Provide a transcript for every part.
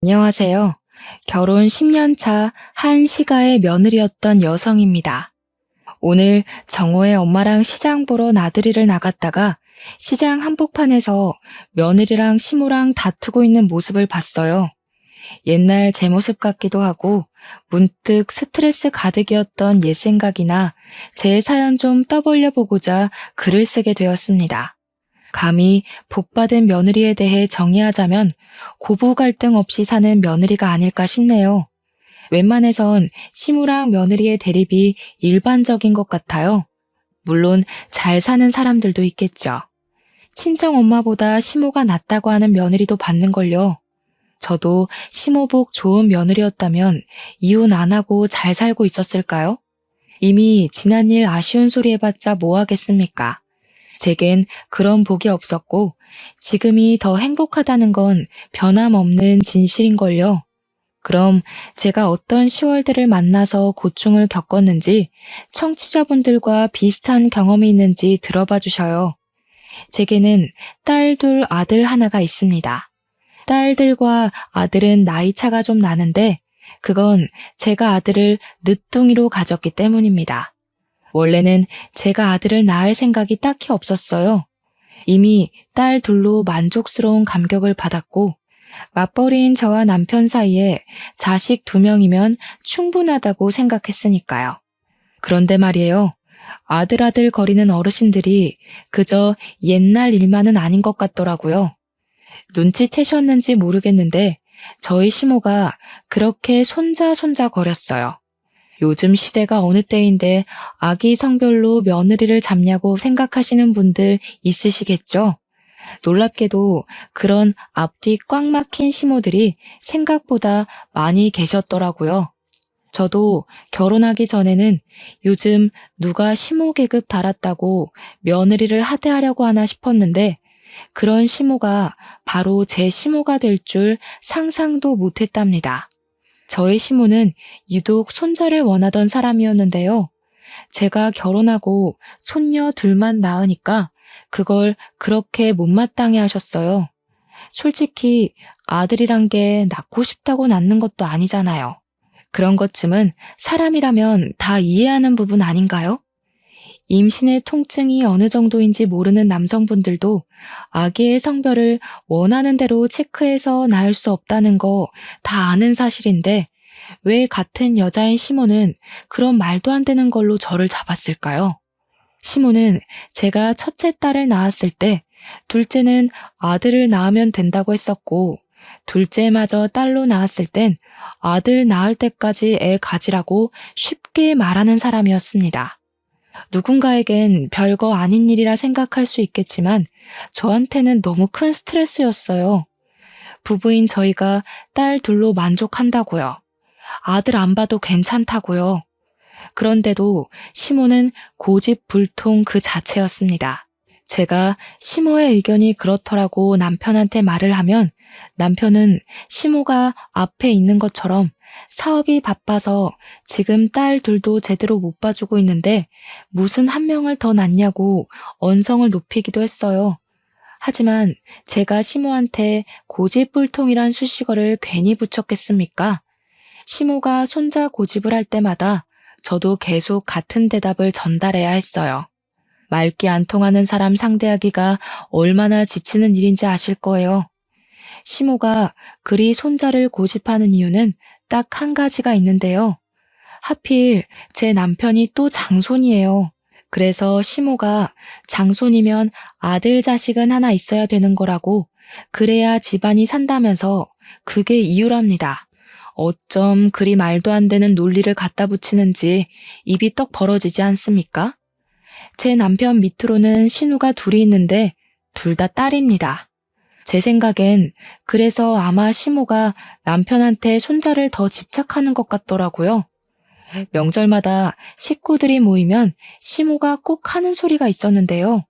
안녕하세요. 결혼 10년 차 한 시가의 며느리였던 여성입니다. 오늘 정호의 엄마랑 시장 보러 나들이를 나갔다가 시장 한복판에서 며느리랑 시모랑 다투고 있는 모습을 봤어요. 옛날 제 모습 같기도 하고 문득 스트레스 가득이었던 옛 생각이나 제 사연 좀 떠벌려 보고자 글을 쓰게 되었습니다. 감히 복받은 며느리에 대해 정의하자면 고부 갈등 없이 사는 며느리가 아닐까 싶네요. 웬만해선 시무랑 며느리의 대립이 일반적인 것 같아요. 물론 잘 사는 사람들도 있겠죠. 친정 엄마보다 시모가 낫다고 하는 며느리도 봤는걸요. 저도 시모복 좋은 며느리였다면 이혼 안 하고 잘 살고 있었을까요? 이미 지난 일 아쉬운 소리 해봤자 뭐 하겠습니까? 제겐 그런 복이 없었고 지금이 더 행복하다는 건 변함없는 진실인걸요. 그럼 제가 어떤 시월들을 만나서 고충을 겪었는지 청취자분들과 비슷한 경험이 있는지 들어봐 주셔요. 제게는 딸 둘 아들 하나가 있습니다. 딸들과 아들은 나이 차가 좀 나는데 그건 제가 아들을 늦둥이로 가졌기 때문입니다. 원래는 제가 아들을 낳을 생각이 딱히 없었어요. 이미 딸 둘로 만족스러운 감격을 받았고 맞벌이인 저와 남편 사이에 자식 2명이면 충분하다고 생각했으니까요. 그런데 말이에요. 아들 거리는 어르신들이 그저 옛날 일만은 아닌 것 같더라고요. 눈치채셨는지 모르겠는데 저희 시모가 그렇게 손자 거렸어요. 요즘 시대가 어느 때인데 아기 성별로 며느리를 잡냐고 생각하시는 분들 있으시겠죠? 놀랍게도 그런 앞뒤 꽉 막힌 시모들이 생각보다 많이 계셨더라고요. 저도 결혼하기 전에는 요즘 누가 시모 계급 달았다고 며느리를 하대하려고 하나 싶었는데 그런 시모가 바로 제 시모가 될 줄 상상도 못했답니다. 저의 시모는 유독 손자를 원하던 사람이었는데요. 제가 결혼하고 손녀 둘만 낳으니까 그걸 그렇게 못마땅해 하셨어요. 솔직히 아들이란 게 낳고 싶다고 낳는 것도 아니잖아요. 그런 것쯤은 사람이라면 다 이해하는 부분 아닌가요? 임신의 통증이 어느 정도인지 모르는 남성분들도 아기의 성별을 원하는 대로 체크해서 낳을 수 없다는 거 다 아는 사실인데 왜 같은 여자인 시모는 그런 말도 안 되는 걸로 저를 잡았을까요? 시모는 제가 첫째 딸을 낳았을 때 둘째는 아들을 낳으면 된다고 했었고 둘째마저 딸로 낳았을 땐 아들 낳을 때까지 애 가지라고 쉽게 말하는 사람이었습니다. 누군가에겐 별거 아닌 일이라 생각할 수 있겠지만 저한테는 너무 큰 스트레스였어요. 부부인 저희가 딸 둘로 만족한다고요. 아들 안 봐도 괜찮다고요. 그런데도 시모는 고집불통 그 자체였습니다. 제가 시모의 의견이 그렇더라고 남편한테 말을 하면 남편은 시모가 앞에 있는 것처럼 사업이 바빠서 지금 딸 둘도 제대로 못 봐주고 있는데 무슨 한 명을 더 낳냐고 언성을 높이기도 했어요. 하지만 제가 시모한테 고집불통이란 수식어를 괜히 붙였겠습니까? 시모가 손자 고집을 할 때마다 저도 계속 같은 대답을 전달해야 했어요. 말귀 안 통하는 사람 상대하기가 얼마나 지치는 일인지 아실 거예요. 시모가 그리 손자를 고집하는 이유는 딱 한 가지가 있는데요. 하필 제 남편이 또 장손이에요. 그래서 시모가 장손이면 아들 자식은 하나 있어야 되는 거라고 그래야 집안이 산다면서 그게 이유랍니다. 어쩜 그리 말도 안 되는 논리를 갖다 붙이는지 입이 떡 벌어지지 않습니까? 제 남편 밑으로는 신우가 둘이 있는데 둘 다 딸입니다. 제 생각엔 그래서 아마 시모가 남편한테 손자를 더 집착하는 것 같더라고요. 명절마다 식구들이 모이면 시모가 꼭 하는 소리가 있었는데요.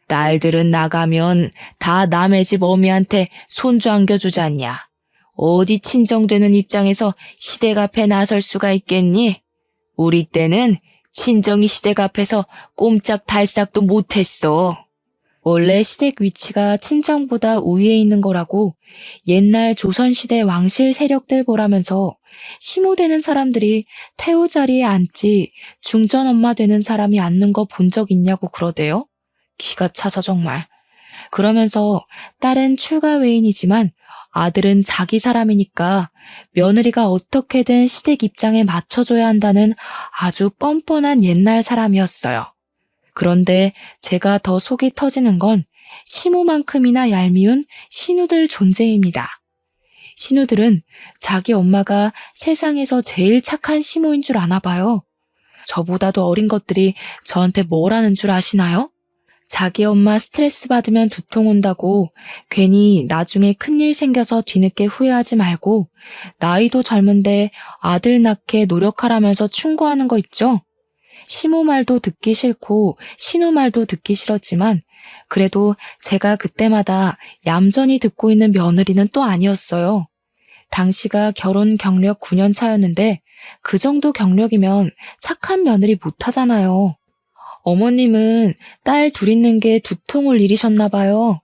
딸들은 나가면 다 남의 집 어미한테 손주 안겨주지 않냐. 어디 친정되는 입장에서 시댁 앞에 나설 수가 있겠니? 우리 때는 친정이 시댁 앞에서 꼼짝 달싹도 못했어. 원래 시댁 위치가 친정보다 우위에 있는 거라고 옛날 조선시대 왕실 세력들 보라면서 시모 되는 사람들이 태우 자리에 앉지 중전 엄마 되는 사람이 앉는 거 본 적 있냐고 그러대요. 기가 차서 정말. 그러면서 딸은 출가 외인이지만 아들은 자기 사람이니까 며느리가 어떻게든 시댁 입장에 맞춰줘야 한다는 아주 뻔뻔한 옛날 사람이었어요. 그런데 제가 더 속이 터지는 건 시모만큼이나 얄미운 신우들 존재입니다. 신우들은 자기 엄마가 세상에서 제일 착한 시모인 줄 아나 봐요. 저보다도 어린 것들이 저한테 뭘 하는 줄 아시나요? 자기 엄마 스트레스 받으면 두통 온다고 괜히 나중에 큰일 생겨서 뒤늦게 후회하지 말고 나이도 젊은데 아들 낳게 노력하라면서 충고하는 거 있죠? 시모 말도 듣기 싫고 신우 말도 듣기 싫었지만 그래도 제가 그때마다 얌전히 듣고 있는 며느리는 또 아니었어요. 당시가 결혼 경력 9년 차였는데 그 정도 경력이면 착한 며느리 못하잖아요. 어머님은 딸 둘 있는 게 두통을 일이셨나 봐요.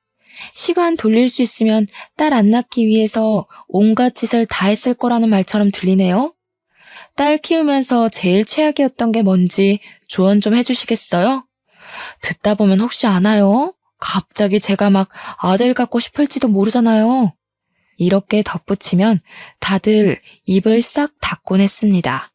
시간 돌릴 수 있으면 딸 안 낳기 위해서 온갖 짓을 다 했을 거라는 말처럼 들리네요. 딸 키우면서 제일 최악이었던 게 뭔지 조언 좀 해주시겠어요? 듣다 보면 혹시 아나요? 갑자기 제가 막 아들 갖고 싶을지도 모르잖아요. 이렇게 덧붙이면 다들 입을 싹 닫곤 했습니다.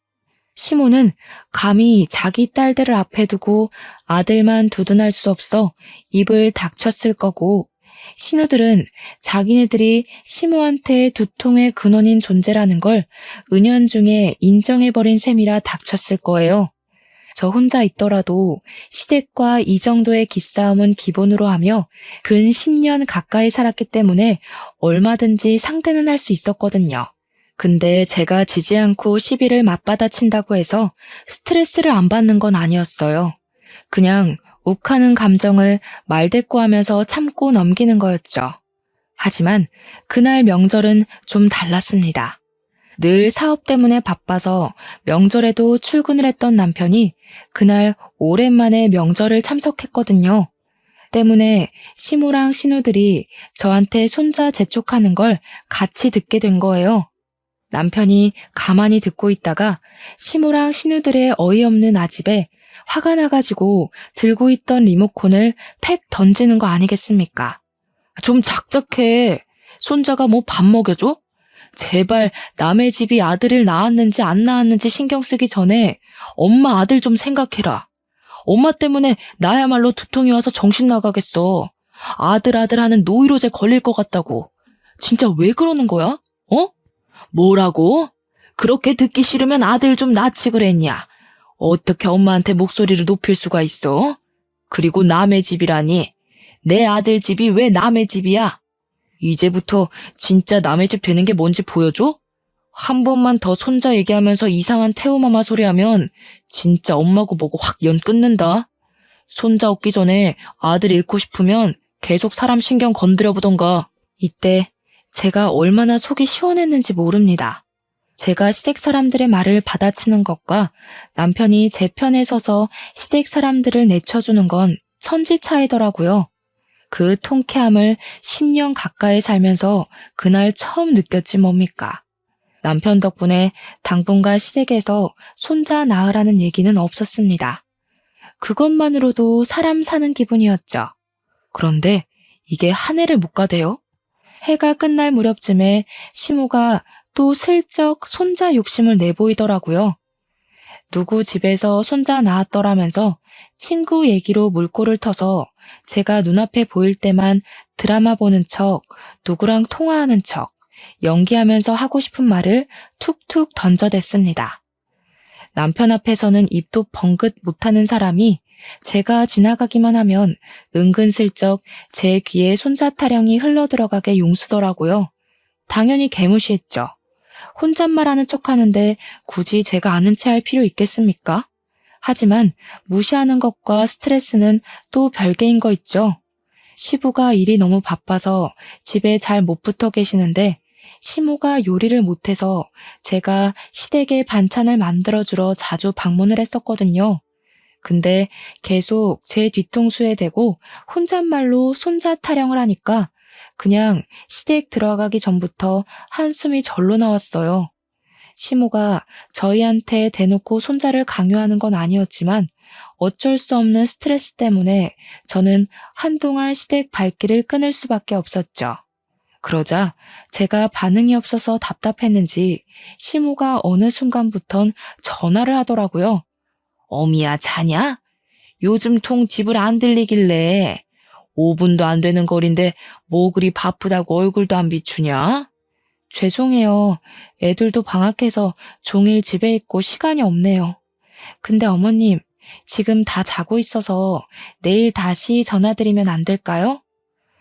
시모는 감히 자기 딸들을 앞에 두고 아들만 두둔할 수 없어 입을 닥쳤을 거고 신우들은 자기네들이 시모한테 두통의 근원인 존재라는 걸 은연중에 인정해버린 셈이라 닥쳤을 거예요. 저 혼자 있더라도 시댁과 이 정도의 기싸움은 기본으로 하며 근 10년 가까이 살았기 때문에 얼마든지 상대는 할 수 있었거든요. 근데 제가 지지 않고 시비를 맞받아친다고 해서 스트레스를 안 받는 건 아니었어요. 그냥 욱하는 감정을 말대꾸하면서 참고 넘기는 거였죠. 하지만 그날 명절은 좀 달랐습니다. 늘 사업 때문에 바빠서 명절에도 출근을 했던 남편이 그날 오랜만에 명절을 참석했거든요. 때문에 시모랑 신우들이 저한테 손자 재촉하는 걸 같이 듣게 된 거예요. 남편이 가만히 듣고 있다가 시모랑 신우들의 어이없는 아집에 화가 나가지고 들고 있던 리모컨을 팩 던지는 거 아니겠습니까? 좀 작작해. 손자가 뭐 밥 먹여줘? 제발 남의 집이 아들을 낳았는지 안 낳았는지 신경 쓰기 전에 엄마 아들 좀 생각해라. 엄마 때문에 나야말로 두통이 와서 정신 나가겠어. 아들 하는 노이로제 걸릴 것 같다고. 진짜 왜 그러는 거야? 어? 뭐라고? 그렇게 듣기 싫으면 아들 좀 낳지 그랬냐? 어떻게 엄마한테 목소리를 높일 수가 있어? 그리고 남의 집이라니. 내 아들 집이 왜 남의 집이야? 이제부터 진짜 남의 집 되는 게 뭔지 보여줘? 한 번만 더 손자 얘기하면서 이상한 태우마마 소리하면 진짜 엄마고 뭐고 확 연 끊는다. 손자 얻기 전에 아들 잃고 싶으면 계속 사람 신경 건드려 보던가. 이때 제가 얼마나 속이 시원했는지 모릅니다. 제가 시댁 사람들의 말을 받아치는 것과 남편이 제 편에 서서 시댁 사람들을 내쳐주는 건 천지 차이더라고요. 그 통쾌함을 10년 가까이 살면서 그날 처음 느꼈지 뭡니까. 남편 덕분에 당분간 시댁에서 손자 낳으라는 얘기는 없었습니다. 그것만으로도 사람 사는 기분이었죠. 그런데 이게 한 해를 못 가대요. 해가 끝날 무렵쯤에 시모가 또 슬쩍 손자 욕심을 내보이더라고요. 누구 집에서 손자 낳았더라면서 친구 얘기로 물꼬를 터서 제가 눈앞에 보일 때만 드라마 보는 척, 누구랑 통화하는 척, 연기하면서 하고 싶은 말을 툭툭 던져댔습니다. 남편 앞에서는 입도 벙긋 못하는 사람이 제가 지나가기만 하면 은근슬쩍 제 귀에 손자 타령이 흘러들어가게 용수더라고요. 당연히 개무시했죠. 혼잣말하는 척하는데 굳이 제가 아는 체 할 필요 있겠습니까? 하지만 무시하는 것과 스트레스는 또 별개인 거 있죠. 시부가 일이 너무 바빠서 집에 잘 못 붙어 계시는데 시모가 요리를 못해서 제가 시댁에 반찬을 만들어주러 자주 방문을 했었거든요. 근데 계속 제 뒤통수에 대고 혼잣말로 손자 타령을 하니까 그냥 시댁 들어가기 전부터 한숨이 절로 나왔어요. 시모가 저희한테 대놓고 손자를 강요하는 건 아니었지만 어쩔 수 없는 스트레스 때문에 저는 한동안 시댁 발길을 끊을 수밖에 없었죠. 그러자 제가 반응이 없어서 답답했는지 시모가 어느 순간부턴 전화를 하더라고요. 어미야, 자냐? 요즘 통 집을 안 들리길래 5분도 안 되는 거리인데 뭐 그리 바쁘다고 얼굴도 안 비추냐? 죄송해요. 애들도 방학해서 종일 집에 있고 시간이 없네요. 근데 어머님, 지금 다 자고 있어서 내일 다시 전화드리면 안 될까요?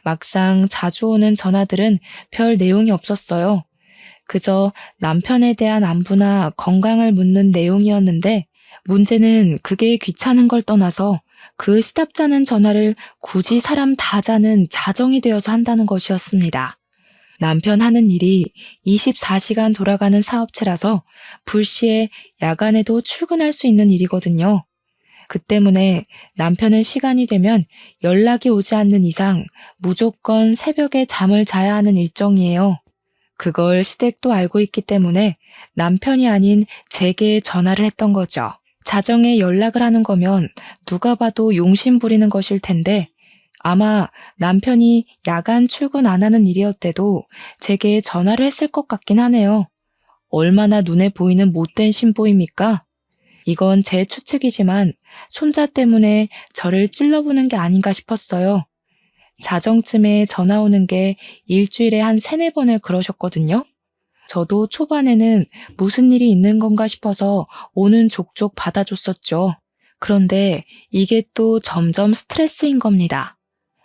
막상 자주 오는 전화들은 별 내용이 없었어요. 그저 남편에 대한 안부나 건강을 묻는 내용이었는데 문제는 그게 귀찮은 걸 떠나서 그 시답잖은 전화를 굳이 사람 다 자는 자정이 되어서 한다는 것이었습니다. 남편 하는 일이 24시간 돌아가는 사업체라서 불시에 야간에도 출근할 수 있는 일이거든요. 그 때문에 남편은 시간이 되면 연락이 오지 않는 이상 무조건 새벽에 잠을 자야 하는 일정이에요. 그걸 시댁도 알고 있기 때문에 남편이 아닌 제게 전화를 했던 거죠. 자정에 연락을 하는 거면 누가 봐도 용심 부리는 것일 텐데 아마 남편이 야간 출근 안 하는 일이었대도 제게 전화를 했을 것 같긴 하네요. 얼마나 눈에 보이는 못된 신보입니까? 이건 제 추측이지만 손자 때문에 저를 찔러보는 게 아닌가 싶었어요. 자정쯤에 전화 오는 게 일주일에 한 3-4번을 그러셨거든요. 저도 초반에는 무슨 일이 있는 건가 싶어서 오는 족족 받아줬었죠. 그런데 이게 또 점점 스트레스인 겁니다.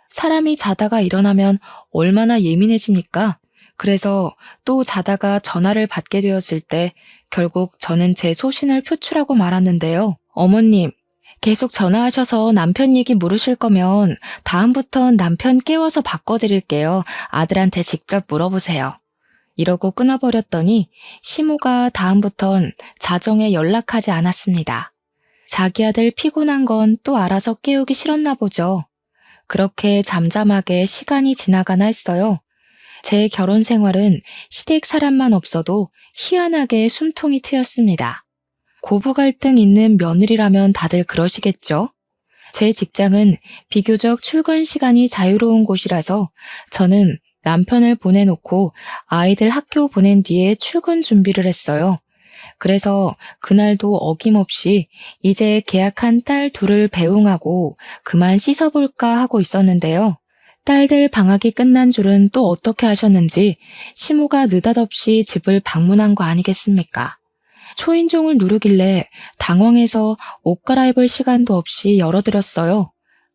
사람이 자다가 일어나면 얼마나 예민해집니까? 그래서 또 자다가 전화를 받게 되었을 때 결국 저는 제 소신을 표출하고 말았는데요. 어머님, 계속 전화하셔서 남편 얘기 물으실 거면 다음부턴 남편 깨워서 바꿔드릴게요. 아들한테 직접 물어보세요. 이러고 끊어버렸더니 시모가 다음부턴 자정에 연락하지 않았습니다. 자기 아들 피곤한 건 또 알아서 깨우기 싫었나 보죠. 그렇게 잠잠하게 시간이 지나가나 했어요. 제 결혼 생활은 시댁 사람만 없어도 희한하게 숨통이 트였습니다. 고부 갈등 있는 며느리라면 다들 그러시겠죠? 제 직장은 비교적 출근 시간이 자유로운 곳이라서 저는 남편을 보내놓고 아이들 학교 보낸 뒤에 출근 준비를 했어요. 그래서 그날도 어김없이 이제 계약한 딸 둘을 배웅하고 그만 씻어볼까 하고 있었는데요. 딸들 방학이 끝난 줄은 또 어떻게 하셨는지 시모가 느닷없이 집을 방문한 거 아니겠습니까? 초인종을 누르길래 당황해서 옷 갈아입을 시간도 없이 열어드렸어요.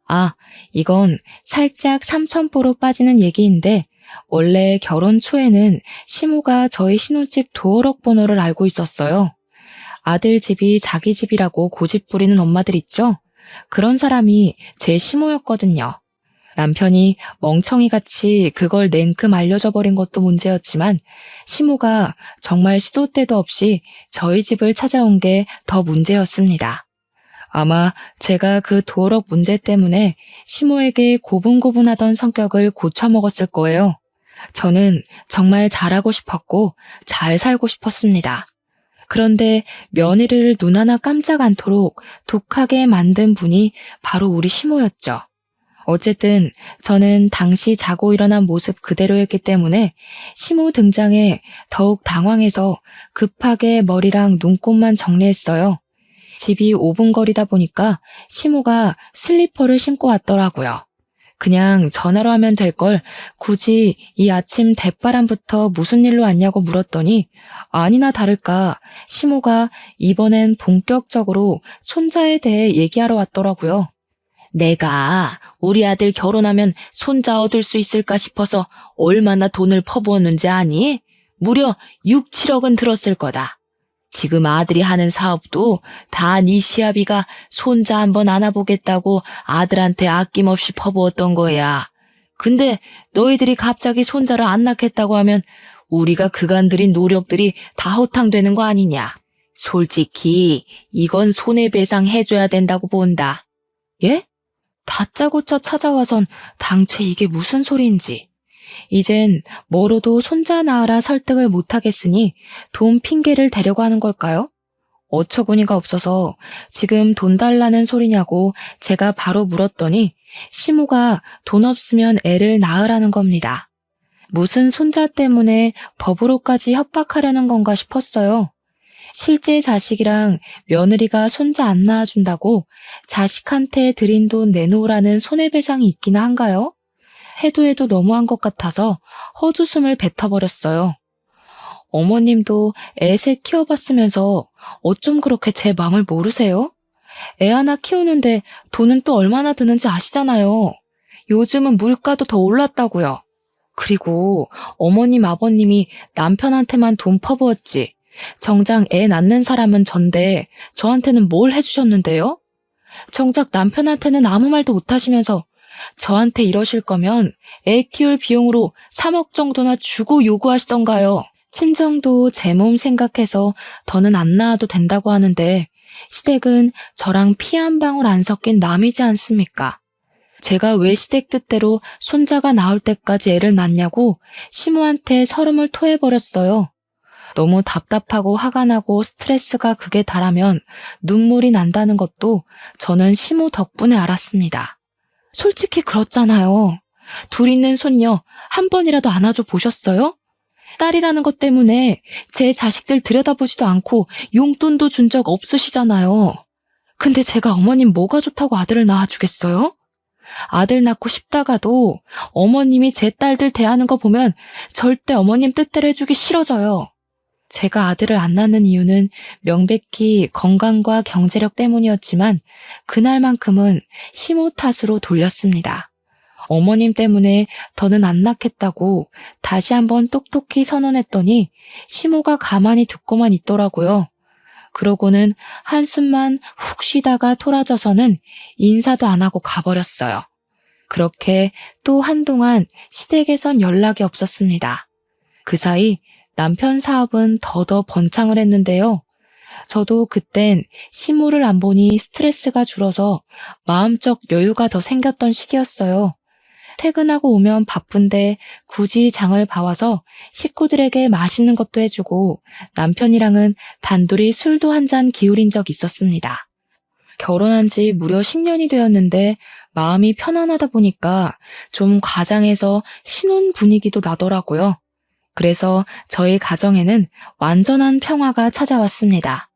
아, 이건 살짝 삼천포로 빠지는 얘기인데 원래 결혼 초에는 시모가 저희 신혼집 도어록 번호를 알고 있었어요. 아들 집이 자기 집이라고 고집 부리는 엄마들 있죠? 그런 사람이 제 시모였거든요. 남편이 멍청이같이 그걸 냉큼 알려줘 버린 것도 문제였지만 시모가 정말 시도 때도 없이 저희 집을 찾아온 게 더 문제였습니다. 아마 제가 그 도어록 문제 때문에 시모에게 고분고분하던 성격을 고쳐먹었을 거예요. 저는 정말 잘하고 싶었고 잘 살고 싶었습니다. 그런데 며느리를 눈 하나 깜짝 않도록 독하게 만든 분이 바로 우리 시모였죠. 어쨌든 저는 당시 자고 일어난 모습 그대로였기 때문에 시모 등장에 더욱 당황해서 급하게 머리랑 눈곱만 정리했어요. 집이 5분 거리다 보니까 시모가 슬리퍼를 신고 왔더라고요. 그냥 전화로 하면 될 걸 굳이 이 아침 대바람부터 무슨 일로 왔냐고 물었더니 아니나 다를까 시모가 이번엔 본격적으로 손자에 대해 얘기하러 왔더라고요. 내가 우리 아들 결혼하면 손자 얻을 수 있을까 싶어서 얼마나 돈을 퍼부었는지 아니? 무려 6, 7억은 들었을 거다. 지금 아들이 하는 사업도 다 네 시아비가 손자 한번 안아보겠다고 아들한테 아낌없이 퍼부었던 거야. 근데 너희들이 갑자기 손자를 안 낳겠다고 하면 우리가 그간 들인 노력들이 다 허탕되는 거 아니냐. 솔직히 이건 손해배상 해줘야 된다고 본다. 예? 다짜고짜 찾아와선 당최 이게 무슨 소리인지. 이젠 뭐로도 손자 낳으라 설득을 못하겠으니 돈 핑계를 대려고 하는 걸까요? 어처구니가 없어서 지금 돈 달라는 소리냐고 제가 바로 물었더니 시모가 돈 없으면 애를 낳으라는 겁니다. 무슨 손자 때문에 법으로까지 협박하려는 건가 싶었어요. 실제 자식이랑 며느리가 손자 안 낳아준다고 자식한테 드린 돈 내놓으라는 손해배상이 있긴 한가요? 해도 너무한 것 같아서 헛웃음을 뱉어버렸어요. 어머님도 애 셋 키워봤으면서 어쩜 그렇게 제 마음을 모르세요? 애 하나 키우는데 돈은 또 얼마나 드는지 아시잖아요. 요즘은 물가도 더 올랐다고요. 그리고 어머님 아버님이 남편한테만 돈 퍼부었지. 정작 애 낳는 사람은 전데 저한테는 뭘 해주셨는데요? 정작 남편한테는 아무 말도 못하시면서 저한테 이러실 거면 애 키울 비용으로 3억 정도나 주고 요구하시던가요. 친정도 제 몸 생각해서 더는 안 낳아도 된다고 하는데 시댁은 저랑 피 한 방울 안 섞인 남이지 않습니까? 제가 왜 시댁 뜻대로 손자가 나올 때까지 애를 낳냐고 시모한테 서름을 토해버렸어요. 너무 답답하고 화가 나고 스트레스가 극에 달하면 눈물이 난다는 것도 저는 시모 덕분에 알았습니다. 솔직히 그렇잖아요. 둘 있는 손녀 한 번이라도 안아줘 보셨어요? 딸이라는 것 때문에 제 자식들 들여다보지도 않고 용돈도 준 적 없으시잖아요. 근데 제가 어머님 뭐가 좋다고 아들을 낳아주겠어요? 아들 낳고 싶다가도 어머님이 제 딸들 대하는 거 보면 절대 어머님 뜻대로 해주기 싫어져요. 제가 아들을 안 낳는 이유는 명백히 건강과 경제력 때문이었지만 그날만큼은 시모 탓으로 돌렸습니다. 어머님 때문에 더는 안 낳겠다고 다시 한번 똑똑히 선언했더니 시모가 가만히 듣고만 있더라고요. 그러고는 한숨만 훅 쉬다가 토라져서는 인사도 안 하고 가버렸어요. 그렇게 또 한동안 시댁에선 연락이 없었습니다. 그 사이 남편 사업은 더더 번창을 했는데요. 저도 그땐 시모를 안 보니 스트레스가 줄어서 마음적 여유가 더 생겼던 시기였어요. 퇴근하고 오면 바쁜데 굳이 장을 봐와서 식구들에게 맛있는 것도 해주고 남편이랑은 단둘이 술도 한 잔 기울인 적 있었습니다. 결혼한 지 무려 10년이 되었는데 마음이 편안하다 보니까 좀 과장해서 신혼 분위기도 나더라고요. 그래서 저희 가정에는 완전한 평화가 찾아왔습니다.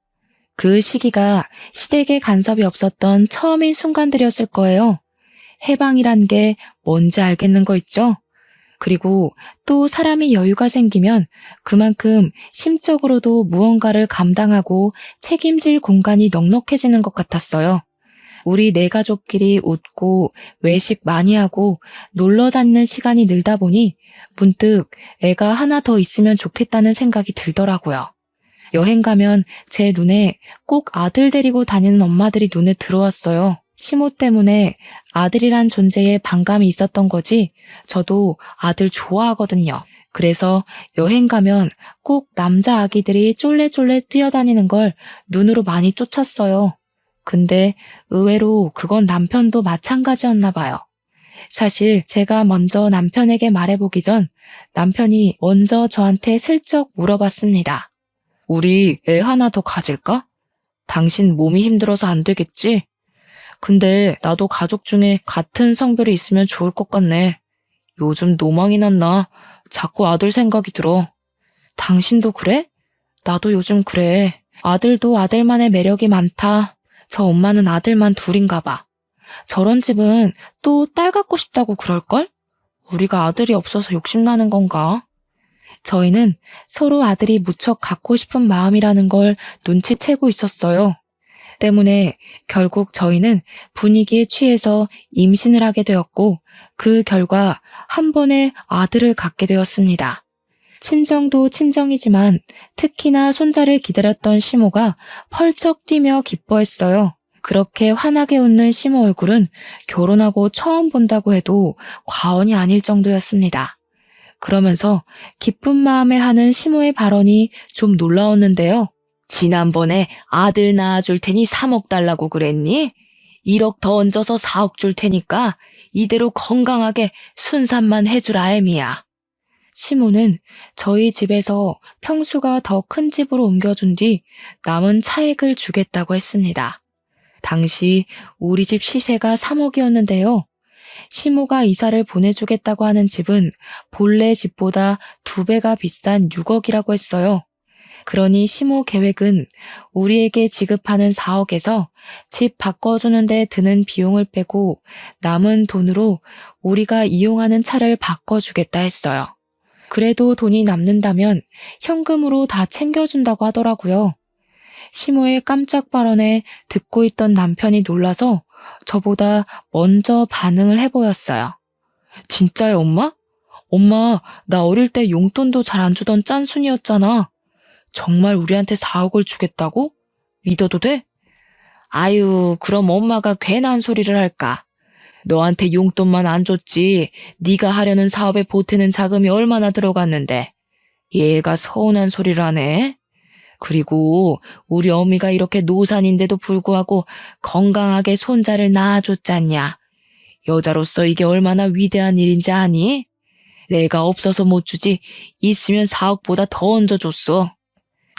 그 시기가 시댁에 간섭이 없었던 처음인 순간들이었을 거예요. 해방이란 게 뭔지 알겠는 거 있죠? 그리고 또 사람이 여유가 생기면 그만큼 심적으로도 무언가를 감당하고 책임질 공간이 넉넉해지는 것 같았어요. 우리 네 가족끼리 웃고 외식 많이 하고 놀러 다니는 시간이 늘다 보니 문득 애가 하나 더 있으면 좋겠다는 생각이 들더라고요. 여행 가면 제 눈에 꼭 아들 데리고 다니는 엄마들이 눈에 들어왔어요. 시모 때문에 아들이란 존재에 반감이 있었던 거지 저도 아들 좋아하거든요. 그래서 여행 가면 꼭 남자 아기들이 쫄래쫄래 뛰어다니는 걸 눈으로 많이 쫓았어요. 근데 의외로 그건 남편도 마찬가지였나 봐요. 사실 제가 먼저 남편에게 말해보기 전 남편이 먼저 저한테 슬쩍 물어봤습니다. 우리 애 하나 더 가질까? 당신 몸이 힘들어서 안 되겠지? 근데 나도 가족 중에 같은 성별이 있으면 좋을 것 같네. 요즘 노망이 났나? 자꾸 아들 생각이 들어. 당신도 그래? 나도 요즘 그래. 아들도 아들만의 매력이 많다. 저 엄마는 아들만 둘인가 봐. 저런 집은 또 딸 갖고 싶다고 그럴걸? 우리가 아들이 없어서 욕심나는 건가? 저희는 서로 아들이 무척 갖고 싶은 마음이라는 걸 눈치채고 있었어요. 때문에 결국 저희는 분위기에 취해서 임신을 하게 되었고 그 결과 한 번에 아들을 갖게 되었습니다. 친정도 친정이지만 특히나 손자를 기다렸던 시모가 펄쩍 뛰며 기뻐했어요. 그렇게 환하게 웃는 시모 얼굴은 결혼하고 처음 본다고 해도 과언이 아닐 정도였습니다. 그러면서 기쁜 마음에 하는 시모의 발언이 좀 놀라웠는데요. 지난번에 아들 낳아줄 테니 3억 달라고 그랬니? 1억 더 얹어서 4억 줄 테니까 이대로 건강하게 순산만 해주라 애미야. 시모는 저희 집에서 평수가 더 큰 집으로 옮겨준 뒤 남은 차액을 주겠다고 했습니다. 당시 우리 집 시세가 3억이었는데요. 시모가 이사를 보내주겠다고 하는 집은 본래 집보다 2배가 비싼 6억이라고 했어요. 그러니 시모 계획은 우리에게 지급하는 4억에서 집 바꿔주는 데 드는 비용을 빼고 남은 돈으로 우리가 이용하는 차를 바꿔주겠다 했어요. 그래도 돈이 남는다면 현금으로 다 챙겨준다고 하더라고요. 시모의 깜짝 발언에 듣고 있던 남편이 놀라서 저보다 먼저 반응을 해보였어요. 진짜요, 엄마? 엄마, 나 어릴 때 용돈도 잘 안 주던 짠순이었잖아. 정말 우리한테 4억을 주겠다고? 믿어도 돼? 아유, 그럼 엄마가 괜한 소리를 할까? 너한테 용돈만 안 줬지 네가 하려는 사업에 보태는 자금이 얼마나 들어갔는데 얘가 서운한 소리를 하네. 그리고 우리 어미가 이렇게 노산인데도 불구하고 건강하게 손자를 낳아줬잖냐. 여자로서 이게 얼마나 위대한 일인지 아니? 내가 없어서 못 주지 있으면 4억보다 더 얹어줬어.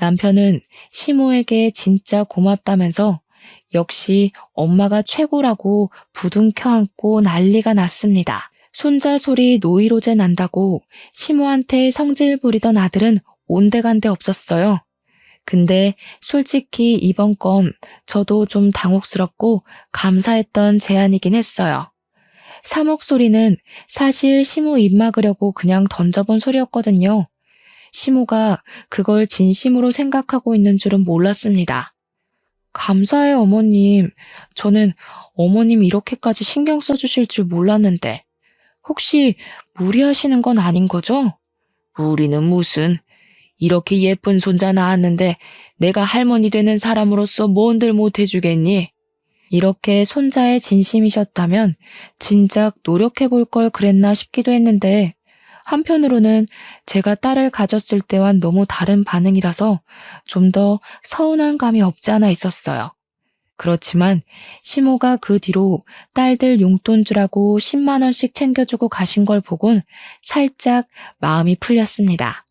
남편은 시모에게 진짜 고맙다면서 역시 엄마가 최고라고 부둥켜 안고 난리가 났습니다. 손자 소리 노이로제 난다고 시모한테 성질 부리던 아들은 온데간데 없었어요. 근데 솔직히 이번 건 저도 좀 당혹스럽고 감사했던 제안이긴 했어요. 3억 소리는 사실 시모 입 막으려고 그냥 던져본 소리였거든요. 시모가 그걸 진심으로 생각하고 있는 줄은 몰랐습니다. 감사해요, 어머님. 저는 어머님 이렇게까지 신경 써주실 줄 몰랐는데 혹시 무리하시는 건 아닌 거죠? 무리는 무슨. 이렇게 예쁜 손자 낳았는데 내가 할머니 되는 사람으로서 뭔들 못 해주겠니? 이렇게 손자의 진심이셨다면 진작 노력해볼 걸 그랬나 싶기도 했는데 한편으로는 제가 딸을 가졌을 때와는 너무 다른 반응이라서 좀 더 서운한 감이 없지 않아 있었어요. 그렇지만 시모가 그 뒤로 딸들 용돈 주라고 10만 원씩 챙겨주고 가신 걸 보곤 살짝 마음이 풀렸습니다.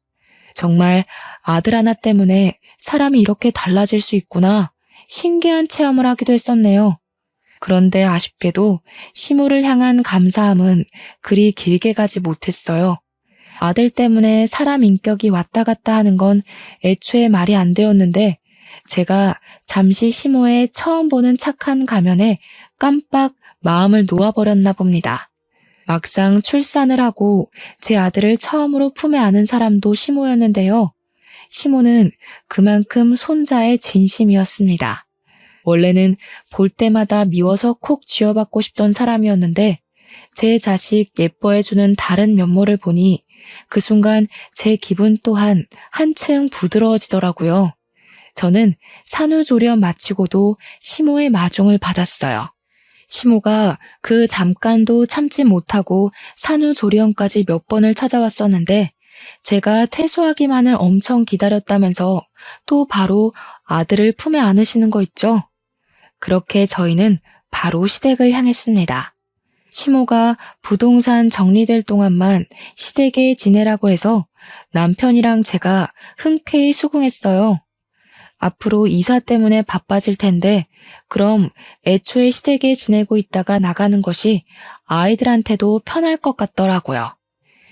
정말 아들 하나 때문에 사람이 이렇게 달라질 수 있구나 신기한 체험을 하기도 했었네요. 그런데 아쉽게도 시모를 향한 감사함은 그리 길게 가지 못했어요. 아들 때문에 사람 인격이 왔다 갔다 하는 건 애초에 말이 안 되었는데 제가 잠시 시모의 처음 보는 착한 가면에 깜빡 마음을 놓아버렸나 봅니다. 막상 출산을 하고 제 아들을 처음으로 품에 안은 사람도 시모였는데요. 시모는 그만큼 손자의 진심이었습니다. 원래는 볼 때마다 미워서 콕 쥐어받고 싶던 사람이었는데 제 자식 예뻐해주는 다른 면모를 보니 그 순간 제 기분 또한 한층 부드러워지더라고요. 저는 산후조리원 마치고도 시모의 마중을 받았어요. 시모가 그 잠깐도 참지 못하고 산후조리원까지 몇 번을 찾아왔었는데 제가 퇴소하기만을 엄청 기다렸다면서 또 바로 아들을 품에 안으시는 거 있죠? 그렇게 저희는 바로 시댁을 향했습니다. 시모가 부동산 정리될 동안만 시댁에 지내라고 해서 남편이랑 제가 흔쾌히 수긍했어요. 앞으로 이사 때문에 바빠질 텐데 그럼 애초에 시댁에 지내고 있다가 나가는 것이 아이들한테도 편할 것 같더라고요.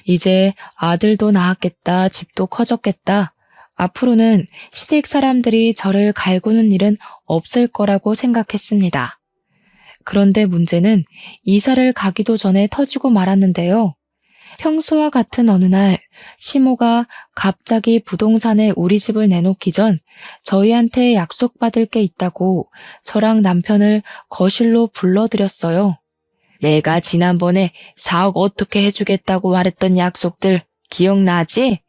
이제 아들도 낳았겠다, 집도 커졌겠다. 앞으로는 시댁 사람들이 저를 갈구는 일은 없을 거라고 생각했습니다. 그런데 문제는 이사를 가기도 전에 터지고 말았는데요. 평소와 같은 어느 날 시모가 갑자기 부동산에 우리 집을 내놓기 전 저희한테 약속받을 게 있다고 저랑 남편을 거실로 불러들였어요. 내가 지난번에 4억 어떻게 해주겠다고 말했던 약속들 기억나지?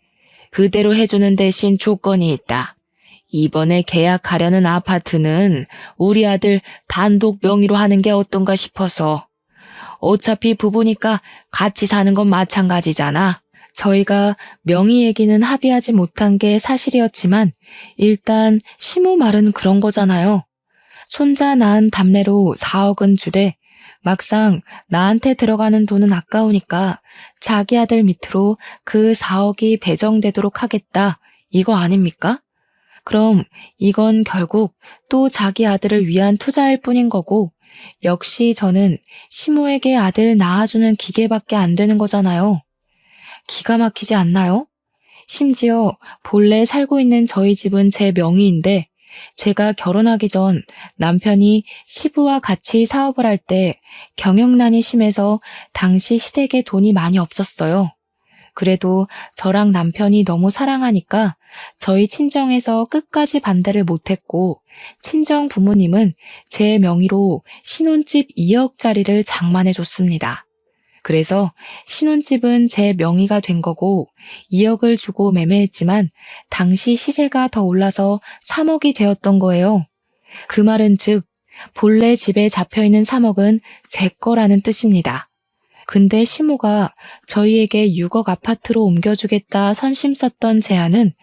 그대로 해주는 대신 조건이 있다. 이번에 계약하려는 아파트는 우리 아들 단독 명의로 하는 게 어떤가 싶어서. 어차피 부부니까 같이 사는 건 마찬가지잖아. 저희가 명의 얘기는 합의하지 못한 게 사실이었지만 일단 시모 말은 그런 거잖아요. 손자 낳은 답례로 4억은 주되 막상 나한테 들어가는 돈은 아까우니까 자기 아들 밑으로 그 4억이 배정되도록 하겠다. 이거 아닙니까? 그럼 이건 결국 또 자기 아들을 위한 투자일 뿐인 거고 역시 저는 시모에게 아들 낳아주는 기계밖에 안 되는 거잖아요. 기가 막히지 않나요? 심지어 본래 살고 있는 저희 집은 제 명의인데 제가 결혼하기 전 남편이 시부와 같이 사업을 할 때 경영난이 심해서 당시 시댁에 돈이 많이 없었어요. 그래도 저랑 남편이 너무 사랑하니까 저희 친정에서 끝까지 반대를 못했고 친정 부모님은 제 명의로 신혼집 2억짜리를 장만해 줬습니다. 그래서 신혼집은 제 명의가 된 거고 2억을 주고 매매했지만 당시 시세가 더 올라서 3억이 되었던 거예요. 그 말은 즉 본래 집에 잡혀있는 3억은 제 거라는 뜻입니다. 근데 시모가 저희에게 6억 아파트로 옮겨주겠다 선심 썼던 제안은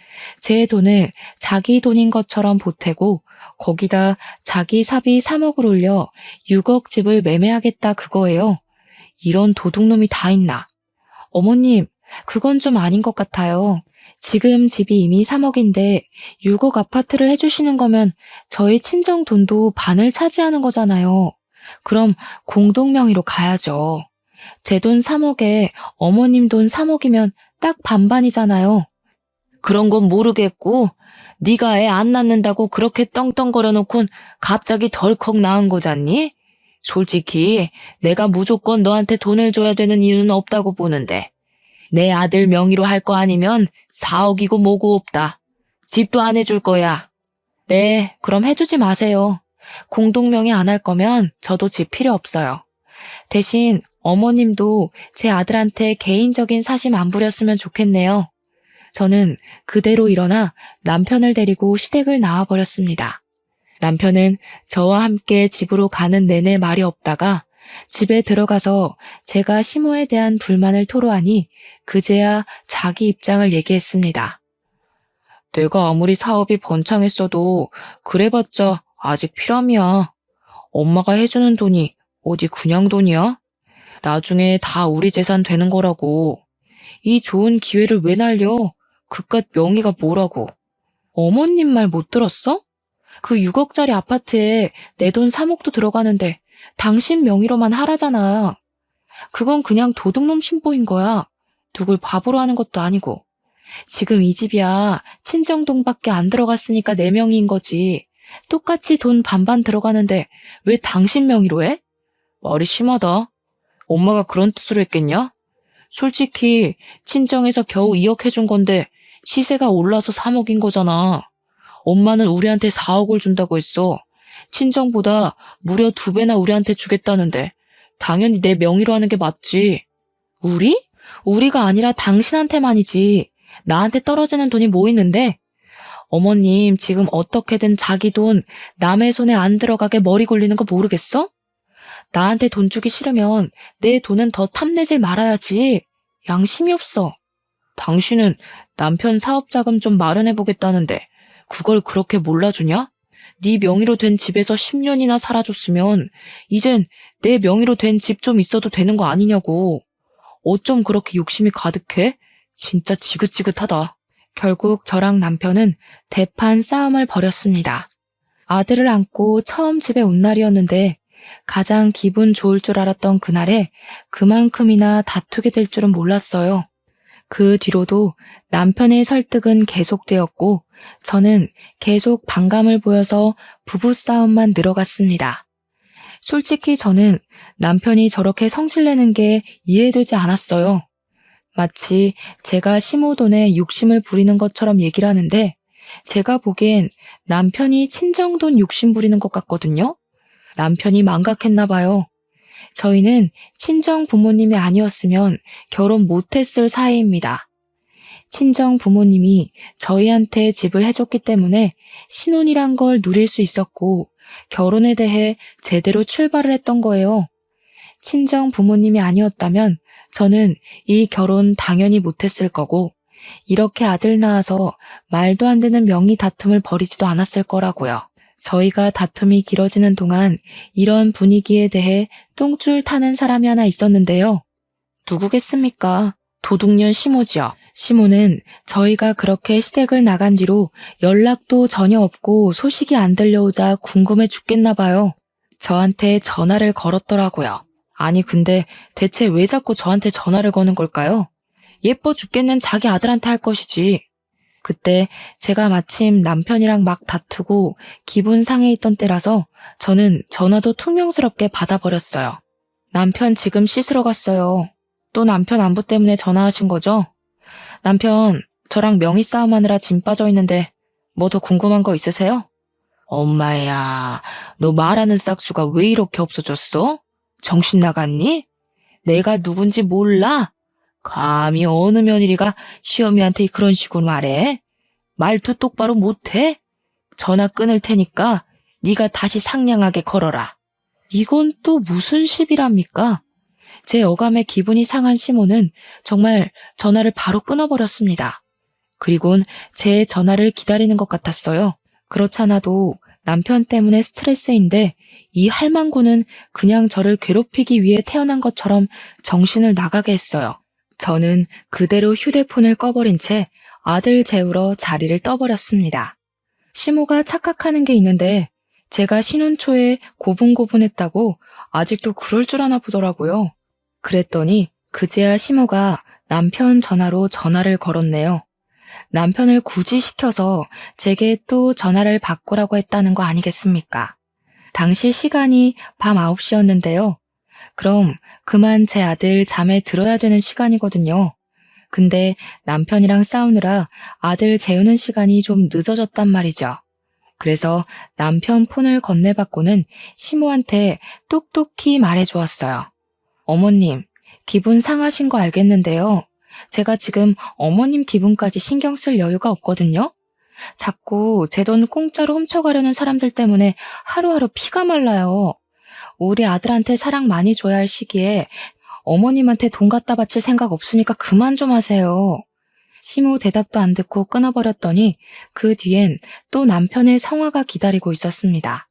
제 돈을 자기 돈인 것처럼 보태고 거기다 자기 사비 3억을 올려 6억 집을 매매하겠다 그거예요. 이런 도둑놈이 다 있나. 어머님, 그건 좀 아닌 것 같아요. 지금 집이 이미 3억인데 6억 아파트를 해주시는 거면 저희 친정 돈도 반을 차지하는 거잖아요. 그럼 공동명의로 가야죠. 제 돈 3억에 어머님 돈 3억이면 딱 반반이잖아요. 그런 건 모르겠고 네가 애 안 낳는다고 그렇게 떵떵거려 놓곤 갑자기 덜컥 낳은 거잖니? 솔직히 내가 무조건 너한테 돈을 줘야 되는 이유는 없다고 보는데 내 아들 명의로 할 거 아니면 4억이고 뭐고 없다. 집도 안 해줄 거야. 네, 그럼 해주지 마세요. 공동명의 안 할 거면 저도 집 필요 없어요. 대신 어머님도 제 아들한테 개인적인 사심 안 부렸으면 좋겠네요. 저는 그대로 일어나 남편을 데리고 시댁을 나와버렸습니다. 남편은 저와 함께 집으로 가는 내내 말이 없다가 집에 들어가서 제가 시모에 대한 불만을 토로하니 그제야 자기 입장을 얘기했습니다. 내가 아무리 사업이 번창했어도 그래봤자 아직 피람이야. 엄마가 해주는 돈이 어디 그냥 돈이야? 나중에 다 우리 재산 되는 거라고. 이 좋은 기회를 왜 날려? 그깟 명의가 뭐라고. 어머님 말 못 들었어? 그 6억짜리 아파트에 내 돈 3억도 들어가는데 당신 명의로만 하라잖아. 그건 그냥 도둑놈 심보인 거야. 누굴 바보로 하는 것도 아니고. 지금 이 집이야 친정돈밖에 안 들어갔으니까 내 명의인 거지. 똑같이 돈 반반 들어가는데 왜 당신 명의로 해? 말이 심하다. 엄마가 그런 뜻으로 했겠냐? 솔직히 친정에서 겨우 2억 해준 건데 시세가 올라서 3억인 거잖아. 엄마는 우리한테 4억을 준다고 했어. 친정보다 무려 2배나 우리한테 주겠다는데 당연히 내 명의로 하는 게 맞지. 우리? 우리가 아니라 당신한테만이지. 나한테 떨어지는 돈이 뭐 있는데? 어머님 지금 어떻게든 자기 돈 남의 손에 안 들어가게 머리 굴리는 거 모르겠어? 나한테 돈 주기 싫으면 내 돈은 더 탐내질 말아야지. 양심이 없어. 당신은 남편 사업자금 좀 마련해보겠다는데 그걸 그렇게 몰라주냐? 네 명의로 된 집에서 10년이나 살아줬으면 이젠 내 명의로 된 집 좀 있어도 되는 거 아니냐고. 어쩜 그렇게 욕심이 가득해? 진짜 지긋지긋하다. 결국 저랑 남편은 대판 싸움을 벌였습니다. 아들을 안고 처음 집에 온 날이었는데 가장 기분 좋을 줄 알았던 그날에 그만큼이나 다투게 될 줄은 몰랐어요. 그 뒤로도 남편의 설득은 계속되었고 저는 계속 반감을 보여서 부부싸움만 늘어갔습니다. 솔직히 저는 남편이 저렇게 성질내는 게 이해되지 않았어요. 마치 제가 시모 돈에 욕심을 부리는 것처럼 얘기를 하는데 제가 보기엔 남편이 친정돈 욕심 부리는 것 같거든요. 남편이 망각했나 봐요. 저희는 친정 부모님이 아니었으면 결혼 못했을 사이입니다. 친정 부모님이 저희한테 집을 해줬기 때문에 신혼이란 걸 누릴 수 있었고 결혼에 대해 제대로 출발을 했던 거예요. 친정 부모님이 아니었다면 저는 이 결혼 당연히 못했을 거고, 이렇게 아들 낳아서 말도 안 되는 명의 다툼을 벌이지도 않았을 거라고요. 저희가 다툼이 길어지는 동안 이런 분위기에 대해 똥줄 타는 사람이 하나 있었는데요. 누구겠습니까? 도둑년 시모지요. 시모는 저희가 그렇게 시댁을 나간 뒤로 연락도 전혀 없고 소식이 안 들려오자 궁금해 죽겠나 봐요. 저한테 전화를 걸었더라고요. 아니 근데 대체 왜 자꾸 저한테 전화를 거는 걸까요? 예뻐 죽겠는 자기 아들한테 할 것이지. 그때 제가 마침 남편이랑 막 다투고 기분 상해 있던 때라서 저는 전화도 퉁명스럽게 받아버렸어요. 남편 지금 씻으러 갔어요. 또 남편 안부 때문에 전화하신 거죠? 남편, 저랑 명의 싸움하느라 짐 빠져 있는데 뭐 더 궁금한 거 있으세요? 엄마야, 너 말하는 싹수가 왜 이렇게 없어졌어? 정신 나갔니? 내가 누군지 몰라? 감히 어느 며느리가 시어미한테 그런 식으로 말해? 말투 똑바로 못해? 전화 끊을 테니까 네가 다시 상냥하게 걸어라. 이건 또 무슨 시비랍니까? 제 어감에 기분이 상한 시모는 정말 전화를 바로 끊어버렸습니다. 그리곤 제 전화를 기다리는 것 같았어요. 그렇잖아도 남편 때문에 스트레스인데 이 할망구는 그냥 저를 괴롭히기 위해 태어난 것처럼 정신을 나가게 했어요. 저는 그대로 휴대폰을 꺼버린 채 아들 재우러 자리를 떠버렸습니다. 시모가 착각하는 게 있는데 제가 신혼 초에 고분고분했다고 아직도 그럴 줄 아나 보더라고요. 그랬더니 그제야 시모가 남편 전화로 전화를 걸었네요. 남편을 굳이 시켜서 제게 또 전화를 바꾸라고 했다는 거 아니겠습니까? 당시 시간이 밤 9시였는데요. 그럼 그만 제 아들 잠에 들어야 되는 시간이거든요. 근데 남편이랑 싸우느라 아들 재우는 시간이 좀 늦어졌단 말이죠. 그래서 남편 폰을 건네받고는 시모한테 똑똑히 말해주었어요. 어머님, 기분 상하신 거 알겠는데요. 제가 지금 어머님 기분까지 신경 쓸 여유가 없거든요. 자꾸 제 돈 공짜로 훔쳐가려는 사람들 때문에 하루하루 피가 말라요. 우리 아들한테 사랑 많이 줘야 할 시기에 어머님한테 돈 갖다 바칠 생각 없으니까 그만 좀 하세요. 시모 대답도 안 듣고 끊어버렸더니 그 뒤엔 또 남편의 성화가 기다리고 있었습니다.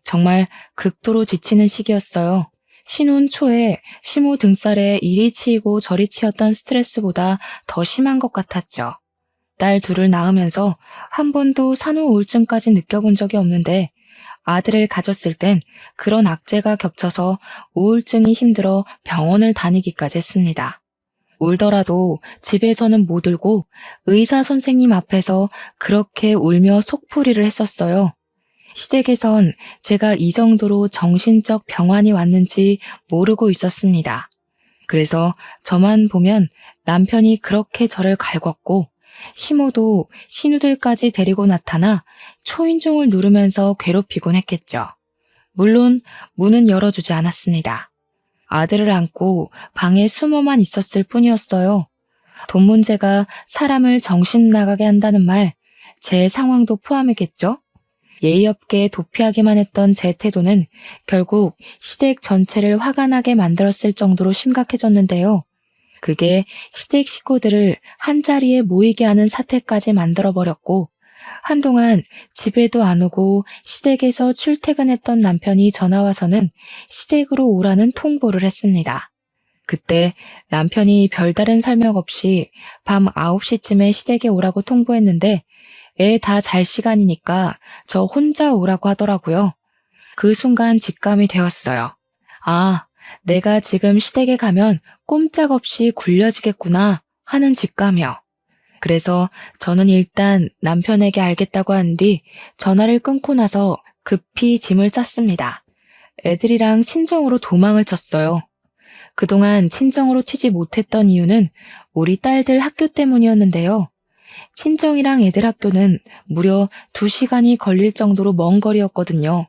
정말 극도로 지치는 시기였어요. 신혼 초에 시모 등살에 이리 치이고 저리 치였던 스트레스보다 더 심한 것 같았죠. 딸 둘을 낳으면서 한 번도 산후 우울증까지 느껴본 적이 없는데 아들을 가졌을 땐 그런 악재가 겹쳐서 우울증이 힘들어 병원을 다니기까지 했습니다. 울더라도 집에서는 못 울고 의사 선생님 앞에서 그렇게 울며 속풀이를 했었어요. 시댁에선 제가 이 정도로 정신적 병환이 왔는지 모르고 있었습니다. 그래서 저만 보면 남편이 그렇게 저를 갈궜고 시모도 신우들까지 데리고 나타나 초인종을 누르면서 괴롭히곤 했겠죠. 물론 문은 열어주지 않았습니다. 아들을 안고 방에 숨어만 있었을 뿐이었어요. 돈 문제가 사람을 정신 나가게 한다는 말, 제 상황도 포함이겠죠? 예의 없게 도피하기만 했던 제 태도는 결국 시댁 전체를 화가 나게 만들었을 정도로 심각해졌는데요. 그게 시댁 식구들을 한자리에 모이게 하는 사태까지 만들어버렸고 한동안 집에도 안 오고 시댁에서 출퇴근했던 남편이 전화와서는 시댁으로 오라는 통보를 했습니다. 그때 남편이 별다른 설명 없이 밤 9시쯤에 시댁에 오라고 통보했는데 애 다 잘 시간이니까 저 혼자 오라고 하더라고요. 그 순간 직감이 되었어요. 아, 내가 지금 시댁에 가면 꼼짝없이 굴려지겠구나 하는 직감이요. 그래서 저는 일단 남편에게 알겠다고 한 뒤 전화를 끊고 나서 급히 짐을 쌌습니다. 애들이랑 친정으로 도망을 쳤어요. 그동안 친정으로 튀지 못했던 이유는 우리 딸들 학교 때문이었는데요. 친정이랑 애들 학교는 무려 2시간이 걸릴 정도로 먼 거리였거든요.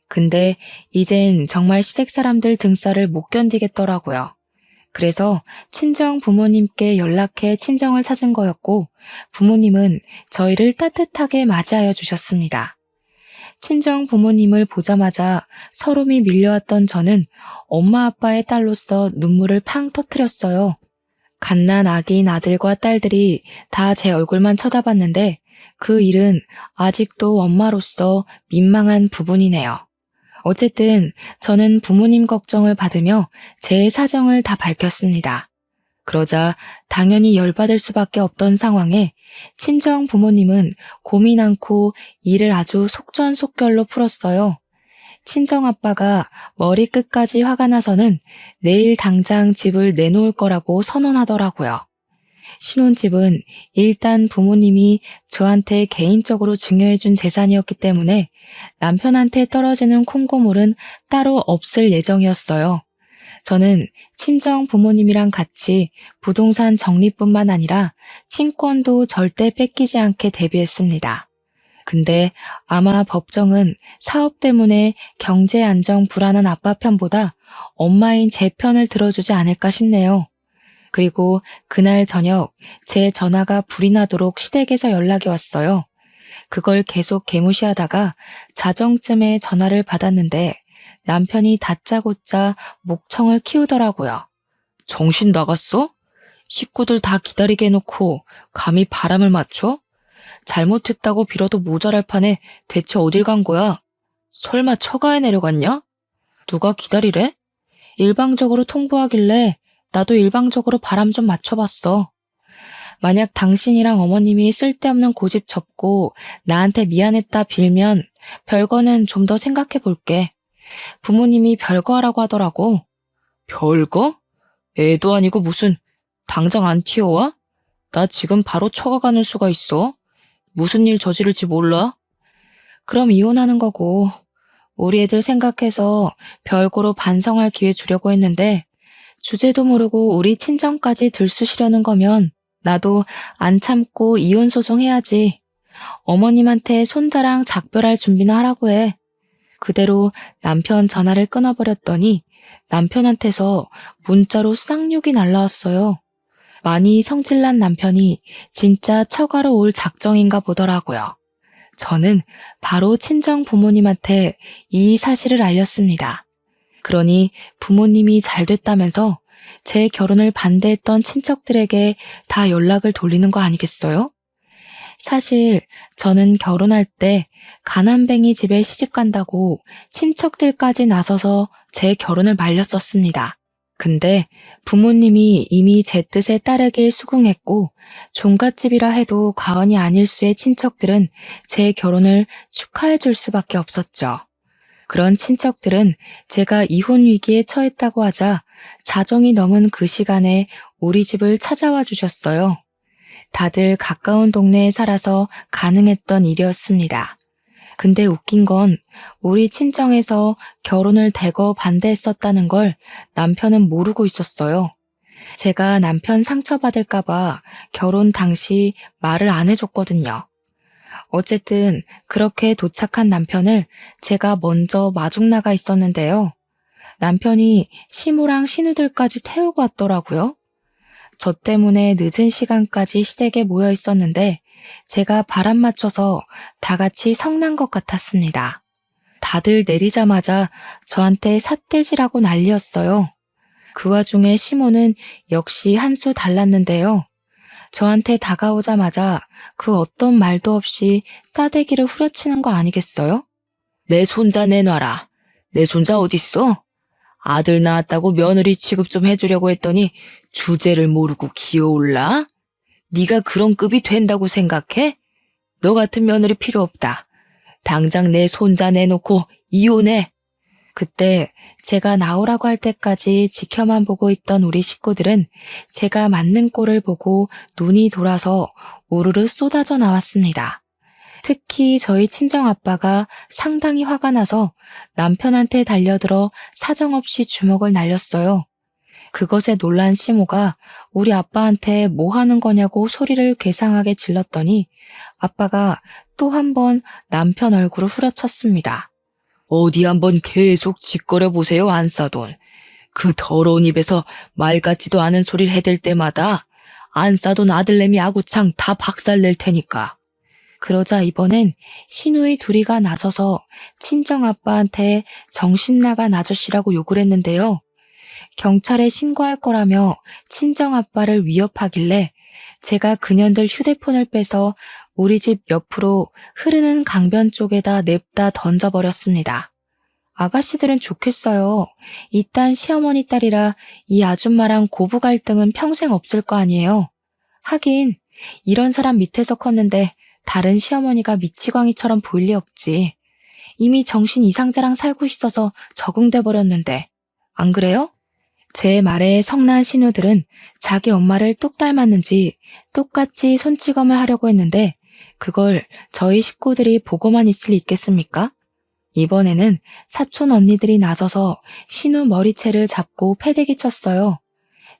근데 이젠 정말 시댁 사람들 등살을 못 견디겠더라고요. 그래서 친정 부모님께 연락해 친정을 찾은 거였고 부모님은 저희를 따뜻하게 맞이하여 주셨습니다. 친정 부모님을 보자마자 서름이 밀려왔던 저는 엄마 아빠의 딸로서 눈물을 팡 터뜨렸어요. 갓난 아기인 아들과 딸들이 다 제 얼굴만 쳐다봤는데 그 일은 아직도 엄마로서 민망한 부분이네요. 어쨌든 저는 부모님 걱정을 받으며 제 사정을 다 밝혔습니다. 그러자 당연히 열받을 수밖에 없던 상황에 친정 부모님은 고민 않고 일을 아주 속전속결로 풀었어요. 친정 아빠가 머리끝까지 화가 나서는 내일 당장 집을 내놓을 거라고 선언하더라고요. 신혼집은 일단 부모님이 저한테 개인적으로 증여해준 재산이었기 때문에 남편한테 떨어지는 콩고물은 따로 없을 예정이었어요. 저는 친정 부모님이랑 같이 부동산 정리뿐만 아니라 친권도 절대 뺏기지 않게 대비했습니다. 근데 아마 법정은 사업 때문에 경제 안정 불안한 아빠 편보다 엄마인 제 편을 들어주지 않을까 싶네요. 그리고 그날 저녁 제 전화가 불이 나도록 시댁에서 연락이 왔어요. 그걸 계속 개무시하다가 자정쯤에 전화를 받았는데 남편이 다짜고짜 목청을 키우더라고요. 정신 나갔어? 식구들 다 기다리게 해놓고 감히 바람을 맞춰? 잘못했다고 빌어도 모자랄 판에 대체 어딜 간 거야? 설마 처가에 내려갔냐? 누가 기다리래? 일방적으로 통보하길래 나도 일방적으로 바람 좀 맞춰봤어. 만약 당신이랑 어머님이 쓸데없는 고집 접고 나한테 미안했다 빌면 별거는 좀 더 생각해 볼게. 부모님이 별거 하라고 하더라고. 별거? 애도 아니고 무슨 당장 안 튀어와? 나 지금 바로 처가 가는 수가 있어. 무슨 일 저지를지 몰라? 그럼 이혼하는 거고 우리 애들 생각해서 별거로 반성할 기회 주려고 했는데 주제도 모르고 우리 친정까지 들쑤시려는 거면 나도 안 참고 이혼 소송 해야지. 어머님한테 손자랑 작별할 준비나 하라고 해. 그대로 남편 전화를 끊어버렸더니 남편한테서 문자로 쌍욕이 날라왔어요. 많이 성질난 남편이 진짜 처가로 올 작정인가 보더라고요. 저는 바로 친정 부모님한테 이 사실을 알렸습니다. 그러니 부모님이 잘 됐다면서 제 결혼을 반대했던 친척들에게 다 연락을 돌리는 거 아니겠어요? 사실 저는 결혼할 때 가난뱅이 집에 시집 간다고 친척들까지 나서서 제 결혼을 말렸었습니다. 근데 부모님이 이미 제 뜻에 따르길 수긍했고 종갓집이라 해도 과언이 아닐 수의 친척들은 제 결혼을 축하해 줄 수밖에 없었죠. 그런 친척들은 제가 이혼 위기에 처했다고 하자 자정이 넘은 그 시간에 우리 집을 찾아와 주셨어요. 다들 가까운 동네에 살아서 가능했던 일이었습니다. 근데 웃긴 건 우리 친정에서 결혼을 대거 반대했었다는 걸 남편은 모르고 있었어요. 제가 남편 상처받을까봐 결혼 당시 말을 안 해줬거든요. 어쨌든 그렇게 도착한 남편을 제가 먼저 마중 나가 있었는데요. 남편이 시모랑 신우들까지 태우고 왔더라고요. 저 때문에 늦은 시간까지 시댁에 모여 있었는데 제가 바람 맞춰서 다 같이 성난 것 같았습니다. 다들 내리자마자 저한테 삿대질하고 난리였어요. 그 와중에 시모는 역시 한 수 달랐는데요. 저한테 다가오자마자 그 어떤 말도 없이 싸대기를 후려치는 거 아니겠어요? 내 손자 내놔라. 내 손자 어딨어? 아들 낳았다고 며느리 취급 좀 해주려고 했더니 주제를 모르고 기어올라? 네가 그런 급이 된다고 생각해? 너 같은 며느리 필요 없다. 당장 내 손자 내놓고 이혼해. 그때 제가 나오라고 할 때까지 지켜만 보고 있던 우리 식구들은 제가 맞는 꼴을 보고 눈이 돌아서 우르르 쏟아져 나왔습니다. 특히 저희 친정아빠가 상당히 화가 나서 남편한테 달려들어 사정없이 주먹을 날렸어요. 그것에 놀란 시모가 우리 아빠한테 뭐 하는 거냐고 소리를 괴상하게 질렀더니 아빠가 또 한 번 남편 얼굴을 후려쳤습니다. 어디 한번 계속 짓거려 보세요, 안싸돈. 그 더러운 입에서 말 같지도 않은 소리를 해댈 때마다 안싸돈 아들내미 아구창 다 박살낼 테니까. 그러자 이번엔 시누이 둘이가 나서서 친정아빠한테 정신나간 아저씨라고 욕을 했는데요. 경찰에 신고할 거라며 친정아빠를 위협하길래 제가 그년들 휴대폰을 빼서 우리 집 옆으로 흐르는 강변 쪽에다 냅다 던져버렸습니다. 아가씨들은 좋겠어요. 이딴 시어머니 딸이라 이 아줌마랑 고부 갈등은 평생 없을 거 아니에요. 하긴 이런 사람 밑에서 컸는데 다른 시어머니가 미치광이처럼 보일 리 없지. 이미 정신 이상자랑 살고 있어서 적응돼 버렸는데. 안 그래요? 제 말에 성난 신우들은 자기 엄마를 똑 닮았는지 똑같이 손찌검을 하려고 했는데 그걸 저희 식구들이 보고만 있을 리 있겠습니까? 이번에는 사촌 언니들이 나서서 신우 머리채를 잡고 패대기 쳤어요.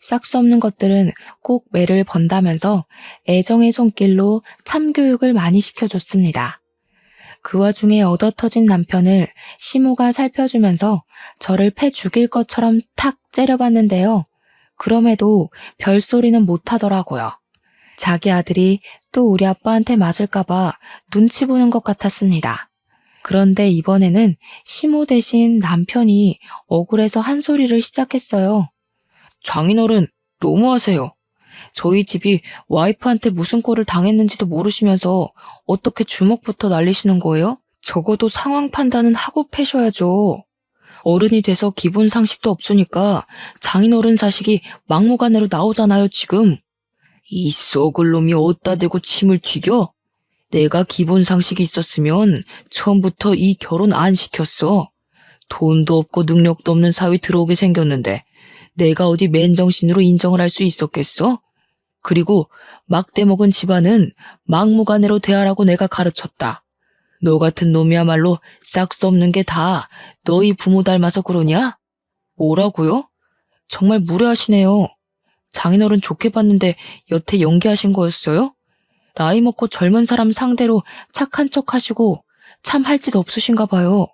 싹수 없는 것들은 꼭 매를 번다면서 애정의 손길로 참교육을 많이 시켜줬습니다. 그 와중에 얻어터진 남편을 시모가 살펴주면서 저를 패 죽일 것처럼 탁 째려봤는데요. 그럼에도 별소리는 못하더라고요. 자기 아들이 또 우리 아빠한테 맞을까봐 눈치 보는 것 같았습니다. 그런데 이번에는 시모 대신 남편이 억울해서 한 소리를 시작했어요. 장인어른, 너무하세요. 저희 집이 와이프한테 무슨 꼴을 당했는지도 모르시면서 어떻게 주먹부터 날리시는 거예요? 적어도 상황 판단은 하고 패셔야죠. 어른이 돼서 기본 상식도 없으니까 장인어른 자식이 막무가내로 나오잖아요, 지금. 이 썩을 놈이 어디다 대고 침을 튀겨? 내가 기본 상식이 있었으면 처음부터 이 결혼 안 시켰어. 돈도 없고 능력도 없는 사위 들어오게 생겼는데 내가 어디 맨정신으로 인정을 할 수 있었겠어? 그리고 막대 먹은 집안은 막무가내로 대하라고 내가 가르쳤다. 너 같은 놈이야말로 싹 수 없는 게 다 너희 부모 닮아서 그러냐? 뭐라고요? 정말 무례하시네요. 장인어른 좋게 봤는데 여태 연기하신 거였어요? 나이 먹고 젊은 사람 상대로 착한 척 하시고 참 할 짓 없으신가 봐요.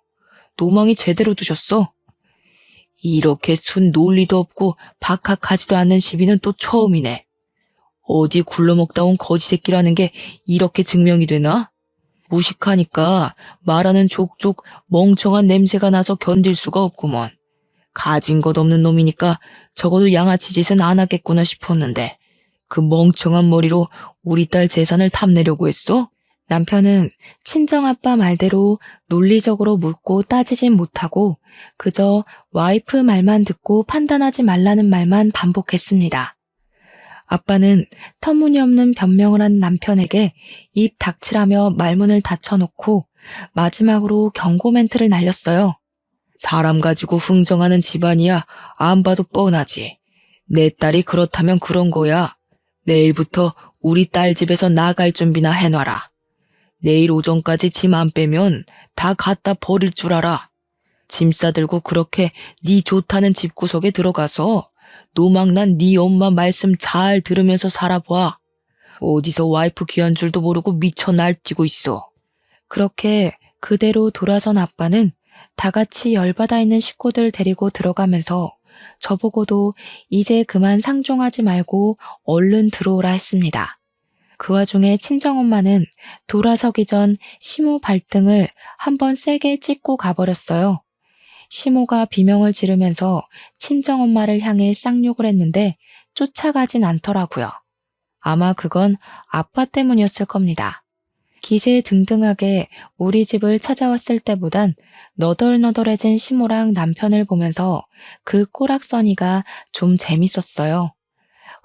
노망이 제대로 두셨어. 이렇게 순 논리도 없고 박학하지도 않는 시비는 또 처음이네. 어디 굴러먹다 온 거지 새끼라는 게 이렇게 증명이 되나? 무식하니까 말하는 족족 멍청한 냄새가 나서 견딜 수가 없구먼. 가진 것 없는 놈이니까 적어도 양아치 짓은 안 하겠구나 싶었는데 그 멍청한 머리로 우리 딸 재산을 탐내려고 했어? 남편은 친정아빠 말대로 논리적으로 묻고 따지진 못하고 그저 와이프 말만 듣고 판단하지 말라는 말만 반복했습니다. 아빠는 터무니없는 변명을 한 남편에게 입 닥치라며 말문을 닫혀놓고 마지막으로 경고 멘트를 날렸어요. 사람 가지고 흥정하는 집안이야 안 봐도 뻔하지. 내 딸이 그렇다면 그런 거야. 내일부터 우리 딸 집에서 나갈 준비나 해놔라. 내일 오전까지 짐 안 빼면 다 갖다 버릴 줄 알아. 짐 싸들고 그렇게 네 좋다는 집구석에 들어가서 노망난 네 엄마 말씀 잘 들으면서 살아봐. 어디서 와이프 귀한 줄도 모르고 미쳐 날뛰고 있어. 그렇게 그대로 돌아선 아빠는 다 같이 열받아 있는 식구들 데리고 들어가면서 저보고도 이제 그만 상종하지 말고 얼른 들어오라 했습니다. 그 와중에 친정엄마는 돌아서기 전 시모 발등을 한번 세게 찍고 가버렸어요. 시모가 비명을 지르면서 친정엄마를 향해 쌍욕을 했는데 쫓아가진 않더라고요. 아마 그건 아빠 때문이었을 겁니다. 기세등등하게 우리 집을 찾아왔을 때보단 너덜너덜해진 시모랑 남편을 보면서 그 꼬락서니가 좀 재밌었어요.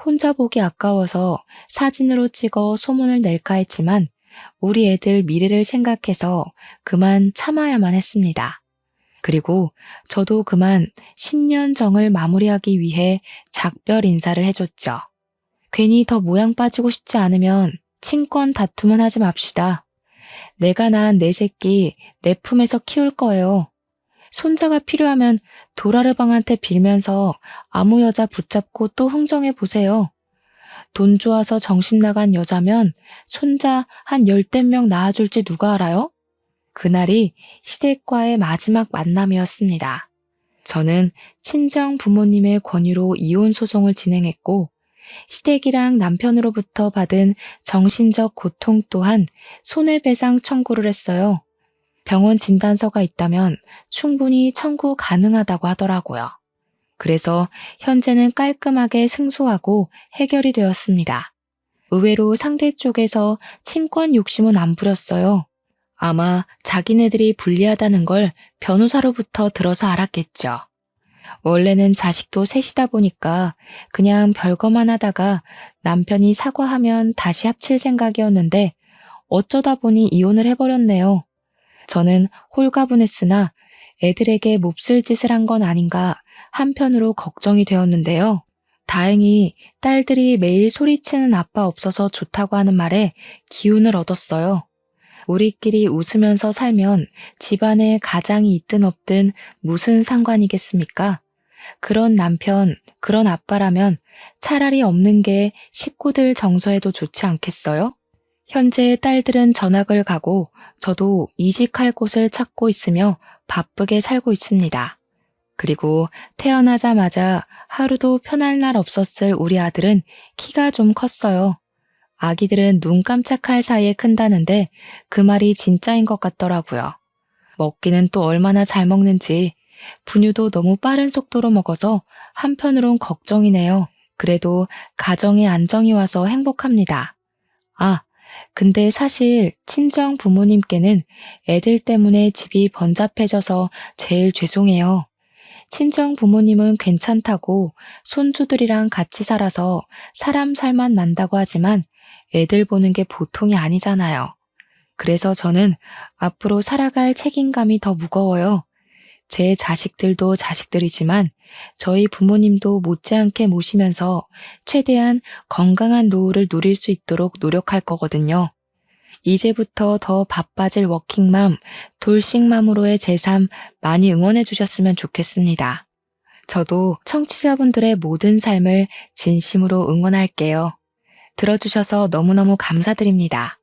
혼자 보기 아까워서 사진으로 찍어 소문을 낼까 했지만 우리 애들 미래를 생각해서 그만 참아야만 했습니다. 그리고 저도 그만 10년 정을 마무리하기 위해 작별 인사를 해줬죠. 괜히 더 모양 빠지고 싶지 않으면 친권 다툼은 하지 맙시다. 내가 낳은 내 새끼 내 품에서 키울 거예요. 손자가 필요하면 도라르방한테 빌면서 아무 여자 붙잡고 또 흥정해 보세요. 돈 좋아서 정신 나간 여자면 손자 한 10명 낳아줄지 누가 알아요? 그날이 시댁과의 마지막 만남이었습니다. 저는 친정 부모님의 권유로 이혼 소송을 진행했고 시댁이랑 남편으로부터 받은 정신적 고통 또한 손해배상 청구를 했어요. 병원 진단서가 있다면 충분히 청구 가능하다고 하더라고요. 그래서 현재는 깔끔하게 승소하고 해결이 되었습니다. 의외로 상대 쪽에서 친권 욕심은 안 부렸어요. 아마 자기네들이 불리하다는 걸 변호사로부터 들어서 알았겠죠. 원래는 자식도 셋이다 보니까 그냥 별거만 하다가 남편이 사과하면 다시 합칠 생각이었는데 어쩌다 보니 이혼을 해버렸네요. 저는 홀가분했으나 애들에게 몹쓸 짓을 한 건 아닌가 한편으로 걱정이 되었는데요. 다행히 딸들이 매일 소리치는 아빠 없어서 좋다고 하는 말에 기운을 얻었어요. 우리끼리 웃으면서 살면 집안에 가장이 있든 없든 무슨 상관이겠습니까? 그런 남편, 그런 아빠라면 차라리 없는 게 식구들 정서에도 좋지 않겠어요? 현재 딸들은 전학을 가고 저도 이직할 곳을 찾고 있으며 바쁘게 살고 있습니다. 그리고 태어나자마자 하루도 편할 날 없었을 우리 아들은 키가 좀 컸어요. 아기들은 눈 깜짝할 사이에 큰다는데 그 말이 진짜인 것 같더라고요. 먹기는 또 얼마나 잘 먹는지 분유도 너무 빠른 속도로 먹어서 한편으론 걱정이네요. 그래도 가정에 안정이 와서 행복합니다. 아, 근데 사실 친정 부모님께는 애들 때문에 집이 번잡해져서 제일 죄송해요. 친정 부모님은 괜찮다고 손주들이랑 같이 살아서 사람 살만 난다고 하지만 애들 보는 게 보통이 아니잖아요. 그래서 저는 앞으로 살아갈 책임감이 더 무거워요. 제 자식들도 자식들이지만 저희 부모님도 못지않게 모시면서 최대한 건강한 노후를 누릴 수 있도록 노력할 거거든요. 이제부터 더 바빠질 워킹맘, 돌싱맘으로의 제 삶 많이 응원해 주셨으면 좋겠습니다. 저도 청취자분들의 모든 삶을 진심으로 응원할게요. 들어주셔서 너무너무 감사드립니다.